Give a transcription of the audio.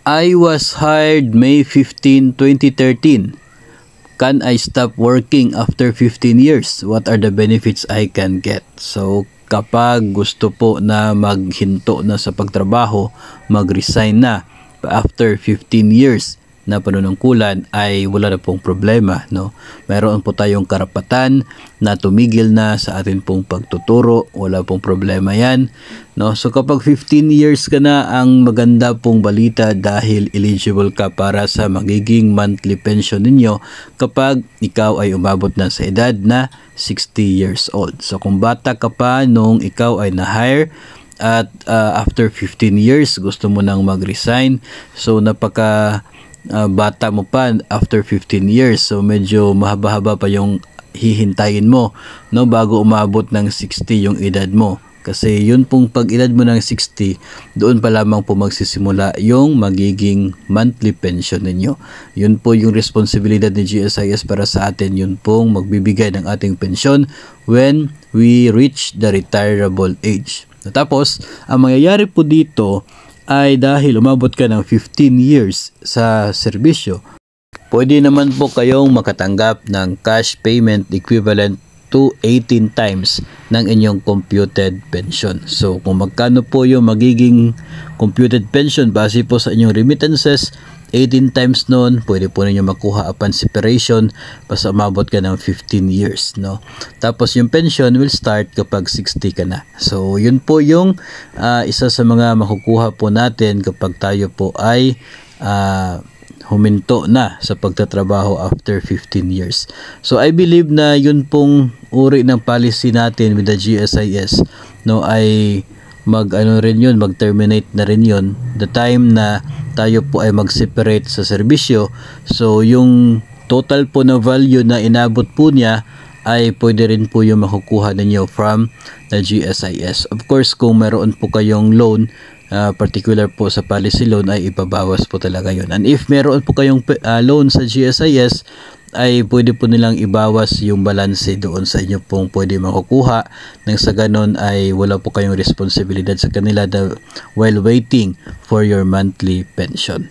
I was hired May 15, 2013. Can I stop working after 15 years? What are the benefits I can get? So, kapag gusto po na maghinto na sa pagtrabaho, mag-resign na after 15 years na panunungkulan ay wala na pong problema, no? Mayroon po tayong karapatan na tumigil na sa atin pong pagtuturo, wala pong problema yan, no? So kapag 15 years ka na, ang maganda pong balita dahil eligible ka para sa magiging monthly pension ninyo kapag ikaw ay umabot na sa edad na 60 years old. So kung bata ka pa nung ikaw ay na-hire at after 15 years gusto mo nang mag-resign, so napaka bata mo pa after 15 years, so medyo mahaba-haba pa yung hihintayin mo, no, bago umabot ng 60 yung edad mo. Kasi yun pong pag edad mo ng 60, doon pa lamang po magsisimula yung magiging monthly pension ninyo. Yun po yung responsibilidad ni GSIS para sa atin, yun pong magbibigay ng ating pensyon when we reach the retirable age. Tapos ang mangyayari po dito ay dahil umabot ka ng 15 years sa serbisyo, pwede naman po kayong makatanggap ng cash payment equivalent to 18 times ng inyong computed pension. So kung magkano po yung magiging computed pension base po sa inyong remittances, 18 times noon, pwede po ninyo makuha upon separation basta umabot ka ng 15 years, no? Tapos yung pension will start kapag 60 ka na. So yun po yung isa sa mga makukuha po natin kapag tayo po ay huminto na sa pagtatrabaho after 15 years. So I believe na yun pong uri ng policy natin with the GSIS, no, ay mag-terminate na rin yun the time na tayo po ay mag-separate sa serbisyo. So yung total po na value na inabot po niya ay pwede rin po yung makukuha ninyo from the GSIS. Of course, kung meron po kayong loan, particular po sa policy loan, ay ibabawas po talaga yun. And if meron po kayong loan sa GSIS, ay pwede po nilang ibawas yung balanse doon sa inyo pong pwede makukuha, nang sa ganon ay wala po kayong responsibilidad sa kanila while waiting for your monthly pension.